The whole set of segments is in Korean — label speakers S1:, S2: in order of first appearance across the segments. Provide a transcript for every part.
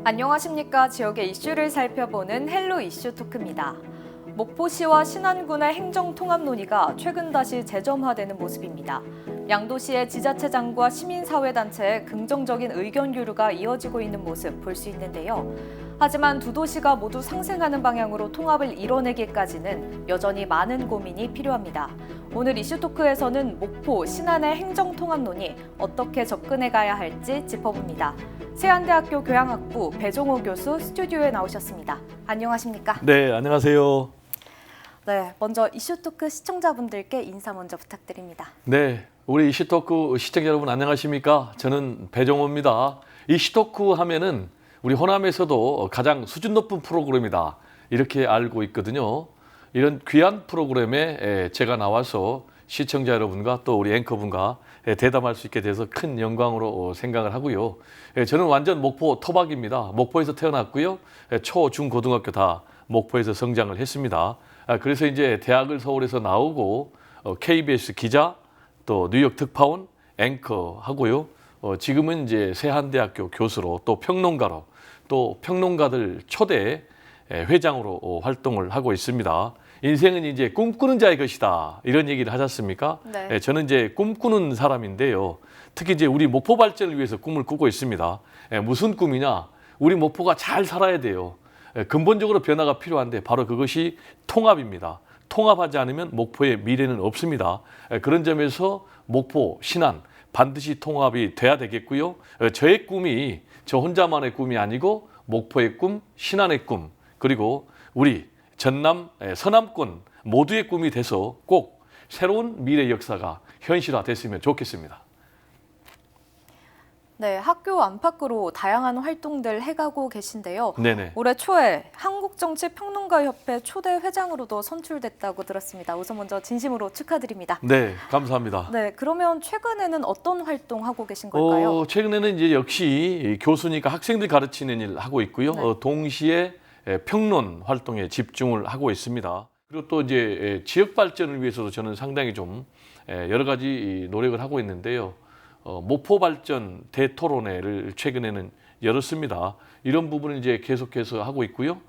S1: 안녕하십니까. 지역의 이슈를 살펴보는 헬로 이슈 토크입니다. 목포시와 신안군의 행정통합 논의가 최근 다시 재점화되는 모습입니다. 양도시의 지자체장과 시민사회단체의 긍정적인 의견 교류가 이어지고 있는 모습 볼 수 있는데요. 하지만 두 도시가 모두 상생하는 방향으로 통합을 이뤄내기까지는 여전히 많은 고민이 필요합니다. 오늘 이슈토크에서는 목포, 신안의 행정통합 논의 어떻게 접근해 가야 할지 짚어봅니다. 세안대학교 교양학부 배종호 교수 스튜디오에 나오셨습니다. 안녕하십니까?
S2: 네, 안녕하세요.
S1: 네, 먼저 이슈토크 시청자분들께 인사 먼저 부탁드립니다.
S2: 네, 우리 이슈토크 시청자 여러분 안녕하십니까? 저는 배종호입니다. 이슈토크 하면은 우리 호남에서도 가장 수준 높은 프로그램이다 이렇게 알고 있거든요. 이런 귀한 프로그램에 제가 나와서 시청자 여러분과 또 우리 앵커분과 대담할 수 있게 돼서 큰 영광으로 생각을 하고요. 저는 완전 목포 토박입니다. 목포에서 태어났고요. 초, 중, 고등학교 다 목포에서 성장을 했습니다. 그래서 이제 대학을 서울에서 나오고 KBS 기자, 또 뉴욕 특파원, 앵커 하고요. 지금은 이제 세한대학교 교수로 또 평론가로 또 평론가들 초대 회장으로 활동을 하고 있습니다. 인생은 이제 꿈꾸는 자의 것이다 이런 얘기를 하셨습니까?
S1: 네.
S2: 저는 이제 꿈꾸는 사람인데요. 특히 이제 우리 목포 발전을 위해서 꿈을 꾸고 있습니다. 무슨 꿈이냐? 우리 목포가 잘 살아야 돼요. 근본적으로 변화가 필요한데 바로 그것이 통합입니다. 통합하지 않으면 목포의 미래는 없습니다. 그런 점에서 목포, 신안 반드시 통합이 돼야 되겠고요. 저의 꿈이 저 혼자만의 꿈이 아니고 목포의 꿈, 신안의 꿈, 그리고 우리 전남, 서남권 모두의 꿈이 돼서 꼭 새로운 미래 역사가 현실화됐으면 좋겠습니다.
S1: 네, 학교 안팎으로 다양한 활동들 해가고 계신데요.
S2: 네네.
S1: 올해 초에 한국정치평론가협회 초대 회장으로도 선출됐다고 들었습니다. 우선 먼저 진심으로 축하드립니다.
S2: 네, 감사합니다.
S1: 네, 그러면 최근에는 어떤 활동하고 계신 걸까요?
S2: 최근에는 이제 역시 교수니까 학생들 가르치는 일 하고 있고요.
S1: 네.
S2: 동시에 평론 활동에 집중을 하고 있습니다. 그리고 또 이제 지역 발전을 위해서도 저는 상당히 좀 여러 가지 노력을 하고 있는데요. 목포 발전 대토론회를 최근에는 열었습니다. 이런 부분을 이제 계속해서 하고 있고요.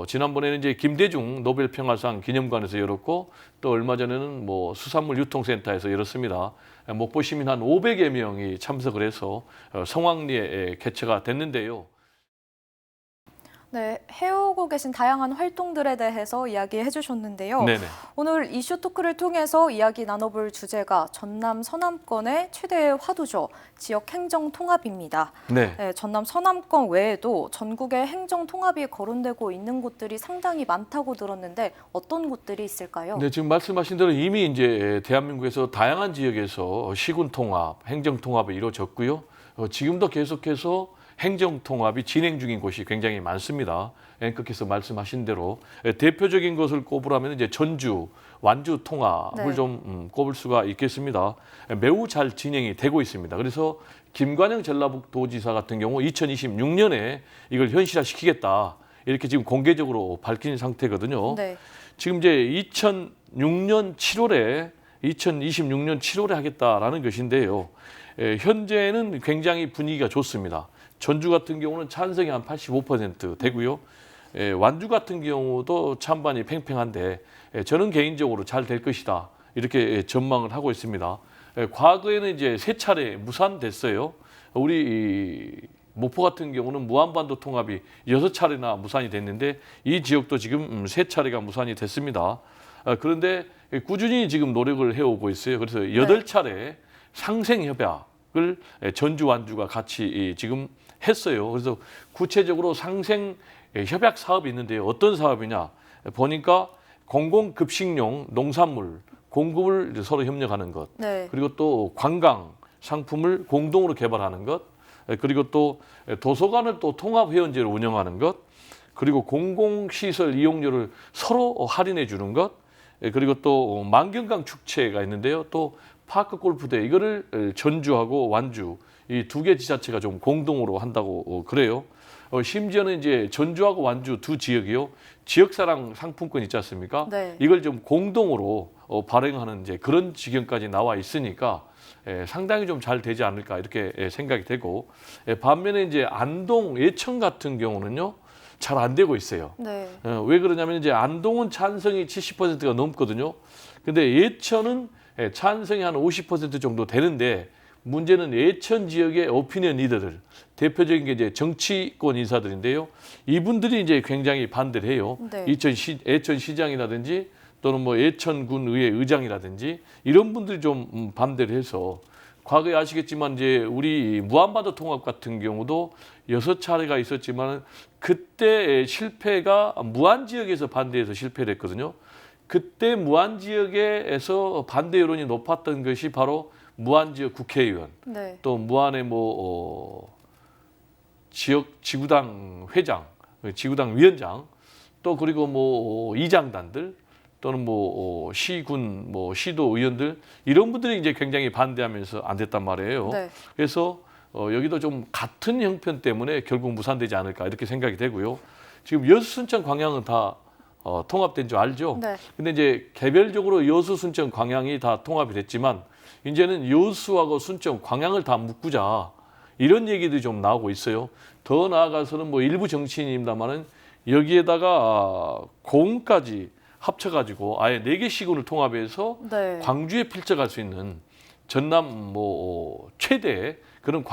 S2: 지난번에는 이제 김대중 노벨 평화상 기념관에서 열었고 또 얼마 전에는 뭐 수산물 유통센터에서 열었습니다. 목포 시민 한 500여 명이 참석을 해서 성황리에 개최가 됐는데요.
S1: 네, 해오고 계신 다양한 활동들에 대해서 이야기해 주셨는데요.
S2: 네네.
S1: 오늘 이슈 토크를 통해서 이야기 나눠볼 주제가 전남 서남권의 최대의 화두죠. 지역 행정 통합입니다.
S2: 네.
S1: 네, 전남 서남권 외에도 전국에 행정 통합이 거론되고 있는 곳들이 상당히 많다고 들었는데 어떤 곳들이 있을까요?
S2: 네, 지금 말씀하신 대로 이미 이제 대한민국에서 다양한 지역에서 시군 통합, 행정 통합이 이루어졌고요. 지금도 계속해서 행정 통합이 진행 중인 곳이 굉장히 많습니다. 앵커께서 말씀하신 대로 대표적인 것을 꼽으라면 이제 전주, 완주 통합을
S1: 네.
S2: 좀 꼽을 수가 있겠습니다. 매우 잘 진행이 되고 있습니다. 그래서 김관영 전라북도지사 같은 경우 2026년에 이걸 현실화시키겠다 이렇게 지금 공개적으로 밝힌 상태거든요.
S1: 네.
S2: 지금 이제 2026년 7월에 하겠다라는 것인데요. 현재는 굉장히 분위기가 좋습니다. 전주 같은 경우는 찬성이 한 85% 되고요. 완주 같은 경우도 찬반이 팽팽한데 저는 개인적으로 잘 될 것이다 이렇게 전망을 하고 있습니다. 과거에는 이제 3차례 무산됐어요. 우리 목포 같은 경우는 무한반도 통합이 6차례나 무산이 됐는데 이 지역도 지금 3차례가 무산이 됐습니다. 그런데 꾸준히 지금 노력을 해오고 있어요. 그래서 8차례 상생협약을 전주 완주가 같이 지금 했어요. 그래서 구체적으로 상생 협약 사업이 있는데요. 어떤 사업이냐 보니까 공공급식용 농산물 공급을 서로 협력하는 것,
S1: 네.
S2: 그리고 또 관광 상품을 공동으로 개발하는 것, 그리고 또 도서관을 또 통합회원제로 운영하는 것, 그리고 공공시설 이용료를 서로 할인해 주는 것, 그리고 또 만경강 축제가 있는데요. 또 파크 골프대회 이거를 전주하고 완주 이 2개 지자체가 좀 공동으로 한다고 그래요. 심지어는 이제 전주하고 완주 두 지역이요. 지역사랑 상품권 있지 않습니까?
S1: 네.
S2: 이걸 좀 공동으로 발행하는 이제 그런 지경까지 나와 있으니까 상당히 좀 잘 되지 않을까 이렇게 생각이 되고 반면에 이제 안동, 예천 같은 경우는요 잘 안 되고 있어요.
S1: 네.
S2: 왜 그러냐면 이제 안동은 찬성이 70%가 넘거든요. 근데 예천은 찬성이 한 50% 정도 되는데 문제는 예천 지역의 오피니언 리더들, 대표적인 게 이제 정치권 인사들인데요. 이분들이 이제 굉장히 반대를 해요.
S1: 네.
S2: 예천 시장이라든지 또는 뭐 예천군 의회 의장이라든지 이런 분들이 좀 반대를 해서 과거에 아시겠지만 이제 우리 무한반도 통합 같은 경우도 6차례가 있었지만 그때 실패가 무안 지역에서 반대해서 실패를 했거든요. 그때 무안 지역에서 반대 여론이 높았던 것이 바로 무안 지역 국회의원,
S1: 네.
S2: 또 무안의 지역 지구당 회장, 지구당 위원장, 또 그리고 뭐 이장단들 또는 시군 시도 의원들 이런 분들이 이제 굉장히 반대하면서 안 됐단 말이에요.
S1: 네.
S2: 그래서 여기도 좀 같은 형편 때문에 결국 무산되지 않을까 이렇게 생각이 되고요. 지금 여수, 순천, 광양은 다 통합된 줄 알죠?
S1: 네.
S2: 근데 이제 개별적으로 여수, 순천, 광양이 다 통합이 됐지만 이제는 여수하고 순천, 광양을 다 묶자 이런 얘기들이 좀 나오고 있어요. 더 나아가서는 뭐 일부 정치인입니다만은 여기에다가 고흥까지 합쳐가지고 아예 4개 시군을 통합해서
S1: 네.
S2: 광주에 필적할 수 있는 전남 최대 그런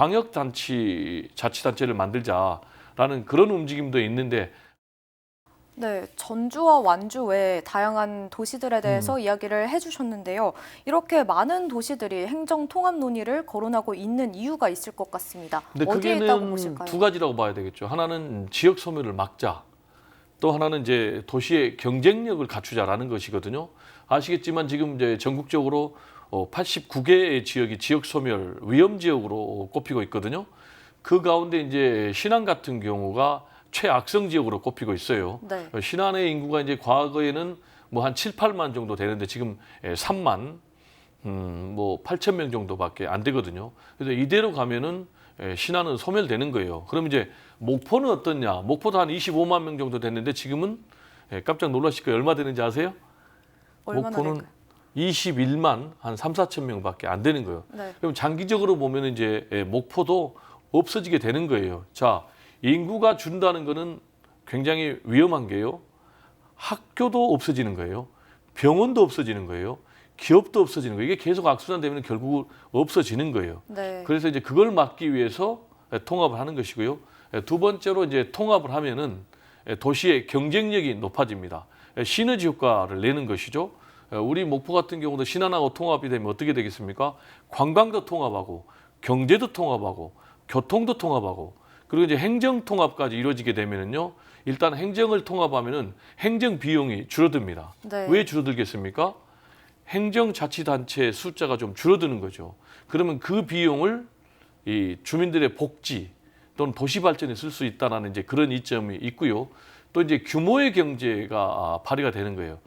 S2: 자치단체를 만들자라는 그런 움직임도 있는데
S1: 네, 전주와 완주 외 다양한 도시들에 대해서 이야기를 해주셨는데요. 이렇게 많은 도시들이 행정 통합 논의를 거론하고 있는 이유가 있을 것 같습니다.
S2: 근데
S1: 어디에 있다고
S2: 그게는
S1: 보실까요?
S2: 두 가지라고 봐야 되겠죠. 하나는 지역 소멸을 막자. 또 하나는 이제 도시의 경쟁력을 갖추자라는 것이거든요. 아시겠지만 지금 이제 전국적으로 89개의 지역이 지역 소멸 위험 지역으로 꼽히고 있거든요. 그 가운데 이제 신안 같은 경우가 최악성 지역으로 꼽히고 있어요.
S1: 네.
S2: 신안의 인구가 이제 과거에는 뭐 한 7, 8만 정도 되는데 지금 3만 8천 명 정도밖에 안 되거든요. 그래서 이대로 가면은 신안은 소멸되는 거예요. 그럼 이제 목포는 어떻냐? 목포도 한 25만 명 정도 됐는데 지금은 깜짝 놀라실 거예요. 얼마 되는지 아세요?
S1: 얼마나
S2: 목포는
S1: 될까요?
S2: 21만 한 3, 4천 명밖에 안 되는 거예요.
S1: 네.
S2: 그럼 장기적으로 보면 이제 목포도 없어지게 되는 거예요. 자, 인구가 준다는 거는 굉장히 위험한 게요. 학교도 없어지는 거예요. 병원도 없어지는 거예요. 기업도 없어지는 거예요. 이게 계속 악순환되면 결국 없어지는 거예요.
S1: 네.
S2: 그래서 이제 그걸 막기 위해서 통합을 하는 것이고요. 두 번째로 이제 통합을 하면은 도시의 경쟁력이 높아집니다. 시너지 효과를 내는 것이죠. 우리 목포 같은 경우도 신안하고 통합이 되면 어떻게 되겠습니까? 관광도 통합하고 경제도 통합하고 교통도 통합하고 그리고 이제 행정 통합까지 이루어지게 되면은요. 일단 행정을 통합하면은 행정 비용이 줄어듭니다.
S1: 네.
S2: 왜 줄어들겠습니까? 행정자치단체 숫자가 좀 줄어드는 거죠. 그러면 그 비용을 이 주민들의 복지 또는 도시 발전에 쓸 수 있다라는 이제 그런 이점이 있고요. 또 이제 규모의 경제가 발휘가 되는 거예요.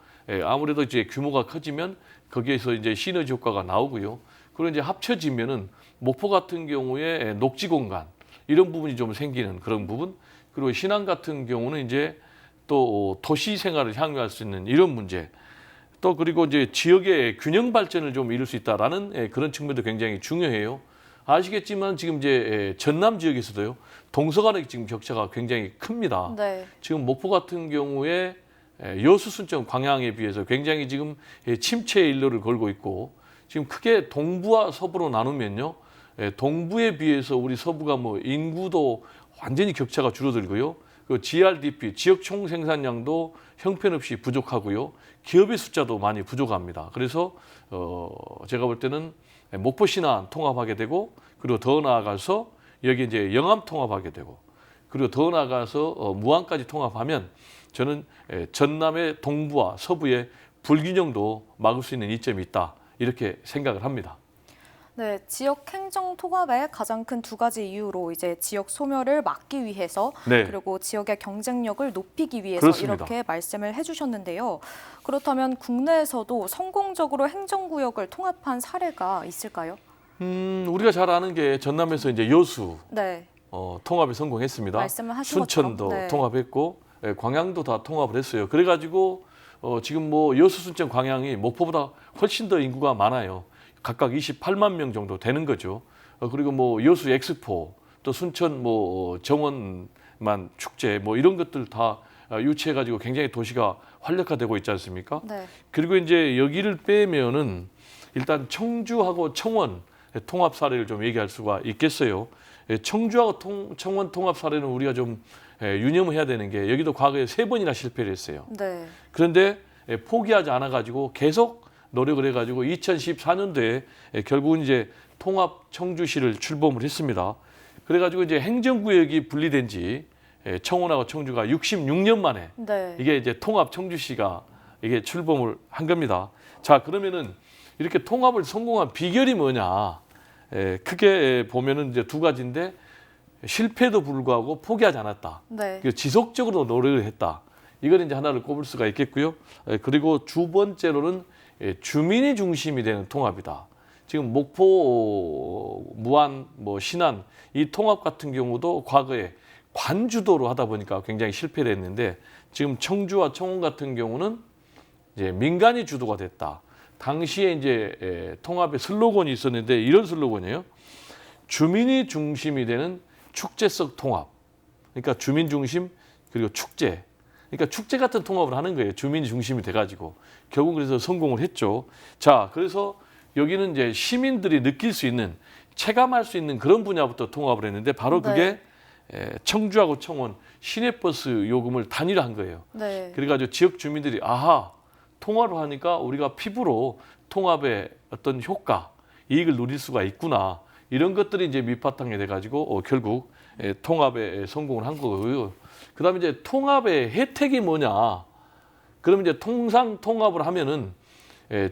S2: 아무래도 이제 규모가 커지면 거기에서 이제 시너지 효과가 나오고요. 그리고 이제 합쳐지면은 목포 같은 경우에 녹지 공간 이런 부분이 좀 생기는 그런 부분. 그리고 신안 같은 경우는 이제 또 도시 생활을 향유할 수 있는 이런 문제. 또 그리고 이제 지역의 균형 발전을 좀 이룰 수 있다라는 그런 측면도 굉장히 중요해요. 아시겠지만 지금 이제 전남 지역에서도요. 동서간의 지금 격차가 굉장히 큽니다.
S1: 네.
S2: 지금 목포 같은 경우에 여수, 순천, 광양에 비해서 굉장히 지금 침체의 일로를 걸고 있고 지금 크게 동부와 서부로 나누면요. 동부에 비해서 우리 서부가 뭐 인구도 완전히 격차가 줄어들고요. 그 GRDP, 지역 총 생산량도 형편없이 부족하고요. 기업의 숫자도 많이 부족합니다. 그래서 제가 볼 때는 목포 신안 통합하게 되고 그리고 더 나아가서 여기 이제 영암 통합하게 되고 그리고 더 나아가서 무안까지 통합하면 저는 전남의 동부와 서부의 불균형도 막을 수 있는 이점이 있다 이렇게 생각을 합니다.
S1: 네, 지역 행정 통합의 가장 큰 두 가지 이유로 이제 지역 소멸을 막기 위해서
S2: 네.
S1: 그리고 지역의 경쟁력을 높이기 위해서
S2: 그렇습니다.
S1: 이렇게 말씀을 해주셨는데요. 그렇다면 국내에서도 성공적으로 행정구역을 통합한 사례가 있을까요?
S2: 우리가 잘 아는 게 전남에서 이제 여수
S1: 네,
S2: 통합에 성공했습니다.
S1: 말씀을 하신 것처럼.
S2: 순천도
S1: 네.
S2: 통합했고 광양도 다 통합을 했어요. 그래가지고 지금 뭐 여수, 순천, 광양이 목포보다 훨씬 더 인구가 많아요. 각각 28만 명 정도 되는 거죠. 그리고 뭐 여수 엑스포, 또 순천 뭐 정원만 축제 뭐 이런 것들 다 유치해가지고 굉장히 도시가 활력화되고 있지 않습니까?
S1: 네.
S2: 그리고 이제 여기를 빼면은 일단 청주하고 청원 통합 사례를 좀 얘기할 수가 있겠어요. 청주하고 청원 통합 사례는 우리가 좀 유념을 해야 되는 게 여기도 과거에 3번이나 실패를 했어요.
S1: 네.
S2: 그런데 포기하지 않아 가지고 계속 노력을 해 가지고 2014년도에 결국은 이제 통합 청주시를 출범을 했습니다. 그래 가지고 이제 행정구역이 분리된 지 청원하고 청주가 66년 만에
S1: 네.
S2: 이게 이제 통합 청주시가 이게 출범을 한 겁니다. 자, 그러면은 이렇게 통합을 성공한 비결이 뭐냐? 크게 보면은 이제 두 가지인데 실패에도 불구하고 포기하지 않았다.
S1: 네.
S2: 지속적으로 노력을 했다. 이걸 이제 하나를 꼽을 수가 있겠고요. 그리고 두 번째로는 주민이 중심이 되는 통합이다. 지금 목포, 무안, 뭐 신안 이 통합 같은 경우도 과거에 관주도로 하다 보니까 굉장히 실패를 했는데 지금 청주와 청원 같은 경우는 이제 민간이 주도가 됐다. 당시에 이제 통합의 슬로건이 있었는데 이런 슬로건이에요. 주민이 중심이 되는 축제성 통합. 그러니까 주민 중심 그리고 축제. 그러니까 축제 같은 통합을 하는 거예요. 주민이 중심이 돼가지고 결국 그래서 성공을 했죠. 자, 그래서 여기는 이제 시민들이 느낄 수 있는 체감할 수 있는 그런 분야부터 통합을 했는데 바로 그게 청주하고 청원 시내버스 요금을 단일화한 거예요.
S1: 네.
S2: 그래가지고 지역 주민들이 아하 통화로 하니까 우리가 피부로 통합의 어떤 효과, 이익을 누릴 수가 있구나. 이런 것들이 이제 밑바탕이 돼가지고 결국 통합에 성공을 한 거고요. 그다음에 이제 통합의 혜택이 뭐냐? 그러면 이제 통상 통합을 하면은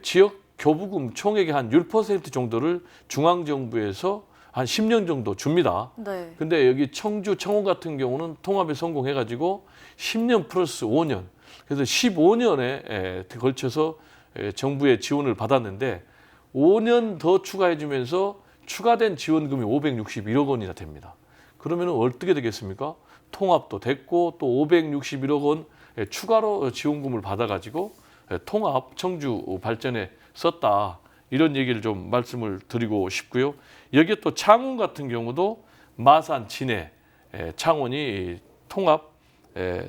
S2: 지역 교부금 총액의 한 6% 정도를 중앙정부에서 한 10년 정도 줍니다.
S1: 네.
S2: 근데 여기 청주, 청원 같은 경우는 통합에 성공해가지고 10년 플러스 5년. 그래서 15년에 걸쳐서 정부의 지원을 받았는데 5년 더 추가해주면서 추가된 지원금이 561억 원이나 됩니다. 그러면 어떻게 되겠습니까? 통합도 됐고 또 561억 원 추가로 지원금을 받아가지고 통합 청주 발전에 썼다. 이런 얘기를 좀 말씀을 드리고 싶고요. 여기에 또 창원 같은 경우도 마산, 진해, 창원이 통합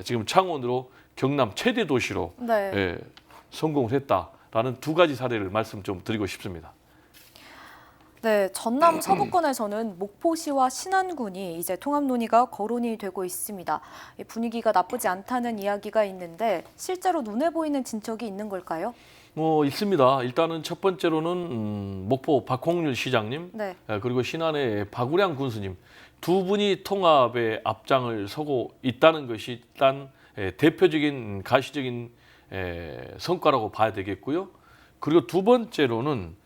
S2: 지금 창원으로 경남 최대 도시로
S1: 네.
S2: 성공을 했다라는 두 가지 사례를 말씀 좀 드리고 싶습니다.
S1: 네, 전남 서부권에서는 목포시와 신안군이 이제 통합 논의가 거론이 되고 있습니다. 이 분위기가 나쁘지 않다는 이야기가 있는데 실제로 눈에 보이는 진척이 있는 걸까요?
S2: 뭐 있습니다. 일단은 첫 번째로는 목포 박홍률 시장님,
S1: 네.
S2: 그리고 신안의 박우량 군수님 두 분이 통합에 앞장을 서고 있다는 것이 일단 대표적인 가시적인 성과라고 봐야 되겠고요. 그리고 두 번째로는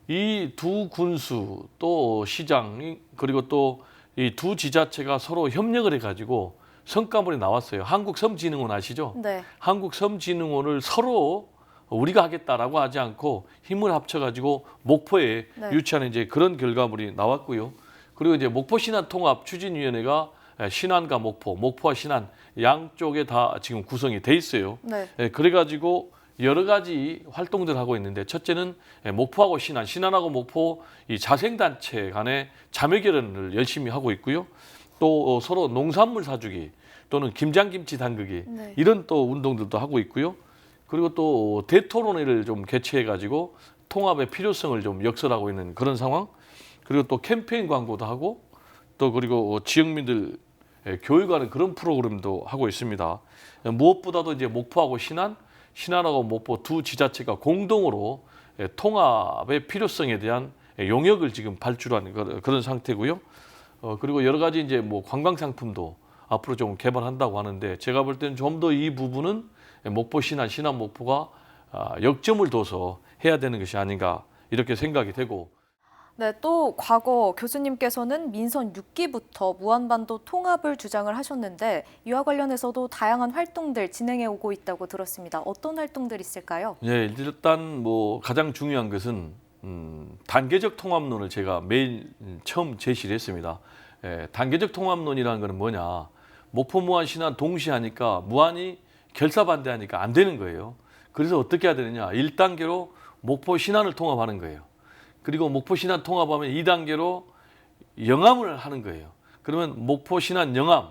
S2: 이 두 군수 또 시장이 그리고 또 이 두 지자체가 서로 협력을 해가지고 성과물이 나왔어요. 한국섬진흥원 아시죠?
S1: 네.
S2: 한국섬진흥원을 서로 우리가 하겠다라고 하지 않고 힘을 합쳐가지고 목포에
S1: 네.
S2: 유치하는 이제 그런 결과물이 나왔고요. 그리고 이제 목포 신안 통합 추진위원회가 신안과 목포, 목포와 신안 양쪽에 다 지금 구성이 돼 있어요.
S1: 네.
S2: 그래가지고 여러 가지 활동들을 하고 있는데 첫째는 목포하고 신안, 신안하고 목포 이 자생단체 간의 자매 결연을 열심히 하고 있고요. 또 서로 농산물 사주기 또는 김장김치 담그기
S1: 네.
S2: 이런 또 운동들도 하고 있고요. 그리고 또 대토론회를 좀 개최해가지고 통합의 필요성을 좀 역설하고 있는 그런 상황. 그리고 또 캠페인 광고도 하고 또 그리고 지역민들 교육하는 그런 프로그램도 하고 있습니다. 무엇보다도 이제 목포하고 신안, 신안하고 목포 두 지자체가 공동으로 통합의 필요성에 대한 용역을 지금 발주한 그런 상태고요. 그리고 여러 가지 이제 뭐 관광 상품도 앞으로 좀 개발한다고 하는데 제가 볼 때는 좀 더 이 부분은 목포 신안, 신안 목포가 역점을 둬서 해야 되는 것이 아닌가 이렇게 생각이 되고.
S1: 네, 또 과거 교수님께서는 민선 6기부터 무한반도 통합을 주장을 하셨는데 이와 관련해서도 다양한 활동들 진행해 오고 있다고 들었습니다. 어떤 활동들 있을까요?
S2: 예, 일단 뭐 가장 중요한 것은 단계적 통합론을 제가 매일 처음 제시를 했습니다. 단계적 통합론이라는 것은 뭐냐? 목포, 무안, 신안 동시에 하니까 무안이 결사반대하니까 안 되는 거예요. 그래서 어떻게 해야 되느냐? 1단계로 목포, 신안을 통합하는 거예요. 그리고 목포 신안 통합하면 2단계로 영암을 하는 거예요. 그러면 목포 신안 영암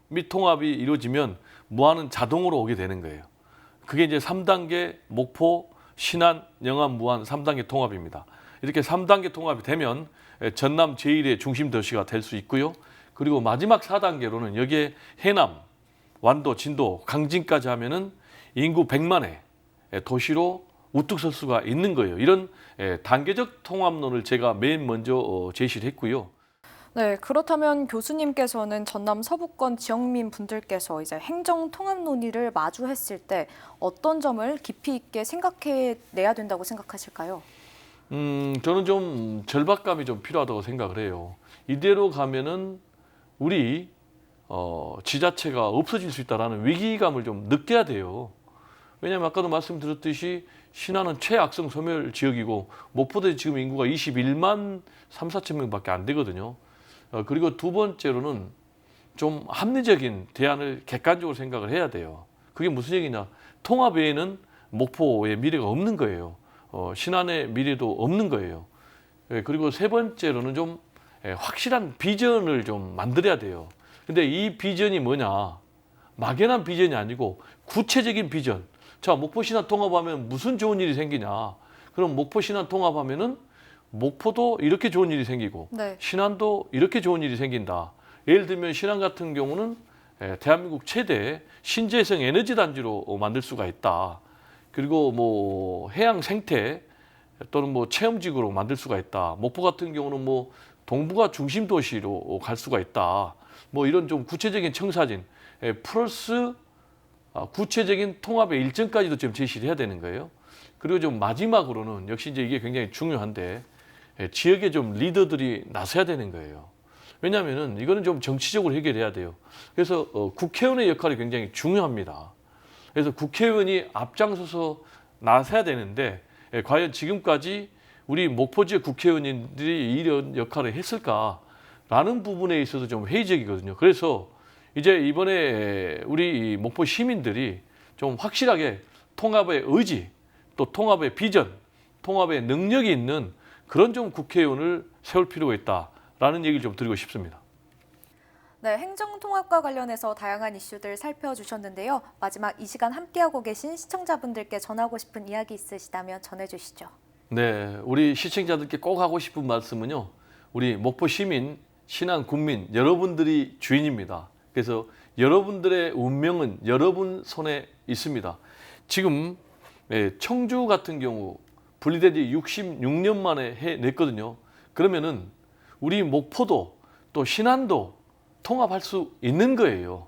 S2: 및 통합이 이루어지면 무안은 자동으로 오게 되는 거예요. 그게 이제 3단계 목포 신안 영암 무안 3단계 통합입니다. 이렇게 3단계 통합이 되면 전남 제1의 중심 도시가 될 수 있고요. 그리고 마지막 4단계로는 여기에 해남, 완도, 진도, 강진까지 하면은 인구 100만의 도시로 우뚝 설 수가 있는 거예요. 이런 단계적 통합론을 제가 맨 먼저 제시를 했고요.
S1: 네, 그렇다면 교수님께서는 전남 서부권 지역민 분들께서 이제 행정 통합 논의를 마주했을 때 어떤 점을 깊이 있게 생각해 내야 된다고 생각하실까요?
S2: 저는 좀 절박감이 좀 필요하다고 생각을 해요. 이대로 가면은 우리 지자체가 없어질 수 있다라는 위기감을 좀 느껴야 돼요. 왜냐하면 아까도 말씀드렸듯이 신안은 최악성 소멸 지역이고 목포도 지금 인구가 21만 3, 4천 명밖에 안 되거든요. 그리고 두 번째로는 좀 합리적인 대안을 객관적으로 생각을 해야 돼요. 그게 무슨 얘기냐? 통합 외에는 목포의 미래가 없는 거예요. 신안의 미래도 없는 거예요. 그리고 세 번째로는 좀 확실한 비전을 좀 만들어야 돼요. 근데 이 비전이 뭐냐? 막연한 비전이 아니고 구체적인 비전. 자, 목포 신안 통합하면 무슨 좋은 일이 생기냐? 그럼 목포 신안 통합하면은 목포도 이렇게 좋은 일이 생기고
S1: 네.
S2: 신안도 이렇게 좋은 일이 생긴다. 예를 들면 신안 같은 경우는 대한민국 최대 신재생 에너지 단지로 만들 수가 있다. 그리고 뭐 해양 생태 또는 뭐 체험지구로 만들 수가 있다. 목포 같은 경우는 뭐 동북아 중심 도시로 갈 수가 있다. 뭐 이런 좀 구체적인 청사진 플러스 구체적인 통합의 일정까지도 좀 제시를 해야 되는 거예요. 그리고 좀 마지막으로는 역시 이제 이게 굉장히 중요한데 지역의 좀 리더들이 나서야 되는 거예요. 왜냐하면은 이거는 좀 정치적으로 해결해야 돼요. 그래서 국회의원의 역할이 굉장히 중요합니다. 그래서 국회의원이 앞장서서 나서야 되는데 과연 지금까지 우리 목포 지역 국회의원들이 이런 역할을 했을까라는 부분에 있어서 좀 회의적이거든요. 그래서 이제 이번에 우리 목포 시민들이 좀 확실하게 통합의 의지, 또 통합의 비전, 통합의 능력이 있는 그런 좀 국회의원을 세울 필요가 있다라는 얘기를 좀 드리고 싶습니다.
S1: 네, 행정통합과 관련해서 다양한 이슈들 살펴주셨는데요. 마지막 이 시간 함께하고 계신 시청자분들께 전하고 싶은 이야기 있으시다면 전해주시죠.
S2: 네, 우리 시청자들께 꼭 하고 싶은 말씀은요. 우리 목포 시민, 신안 국민 여러분들이 주인입니다. 그래서 여러분들의 운명은 여러분 손에 있습니다. 지금 청주 같은 경우 분리된 지 66년 만에 해냈거든요. 그러면은 우리 목포도 또 신안도 통합할 수 있는 거예요.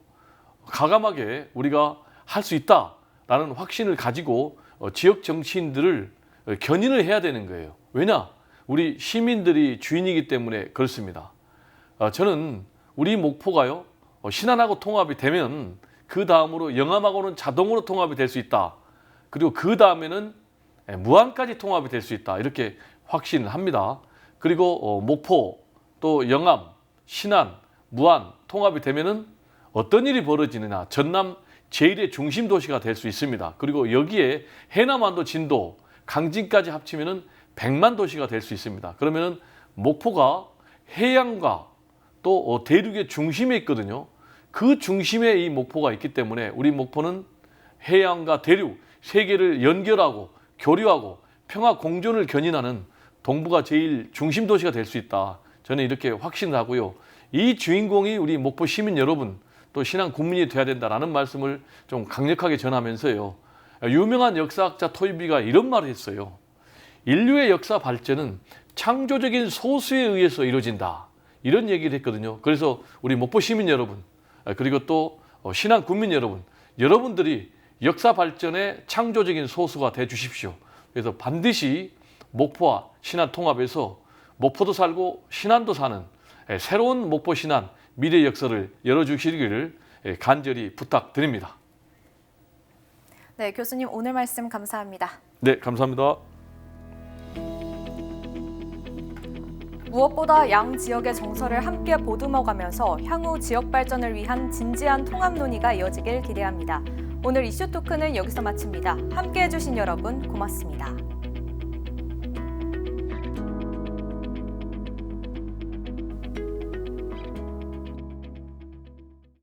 S2: 과감하게 우리가 할 수 있다라는 확신을 가지고 지역 정치인들을 견인을 해야 되는 거예요. 왜냐? 우리 시민들이 주인이기 때문에 그렇습니다. 저는 우리 목포가요. 신안하고 통합이 되면 그 다음으로 영암하고는 자동으로 통합이 될 수 있다. 그리고 그 다음에는 무안까지 통합이 될 수 있다. 이렇게 확신을 합니다. 그리고 목포, 또 영암, 신안, 무안 통합이 되면은 어떤 일이 벌어지느냐. 전남 제1의 중심 도시가 될 수 있습니다. 그리고 여기에 해남완도, 진도, 강진까지 합치면은 100만 도시가 될 수 있습니다. 그러면은 목포가 해양과 또 대륙의 중심에 있거든요. 그 중심에 이 목포가 있기 때문에 우리 목포는 해양과 대륙 세 개를 연결하고 교류하고 평화 공존을 견인하는 동북아 제1 중심 도시가 될 수 있다. 저는 이렇게 확신을 하고요. 이 주인공이 우리 목포 시민 여러분 또 신안 국민이 돼야 된다라는 말씀을 좀 강력하게 전하면서요. 유명한 역사학자 토이비가 이런 말을 했어요. 인류의 역사 발전은 창조적인 소수에 의해서 이루어진다. 이런 얘기를 했거든요. 그래서 우리 목포 시민 여러분 그리고 또 신안 국민 여러분 여러분들이 역사 발전의 창조적인 소수가 돼 주십시오. 그래서 반드시 목포와 신안 통합해서 목포도 살고 신안도 사는 새로운 목포 신안 미래 역사를 열어주시기를 간절히 부탁드립니다.
S1: 네, 교수님 오늘 말씀 감사합니다.
S2: 네, 감사합니다.
S1: 무엇보다 양 지역의 정서를 함께 보듬어가면서 향후 지역 발전을 위한 진지한 통합 논의가 이어지길 기대합니다. 오늘 이슈 토크는 여기서 마칩니다. 함께해 주신 여러분 고맙습니다.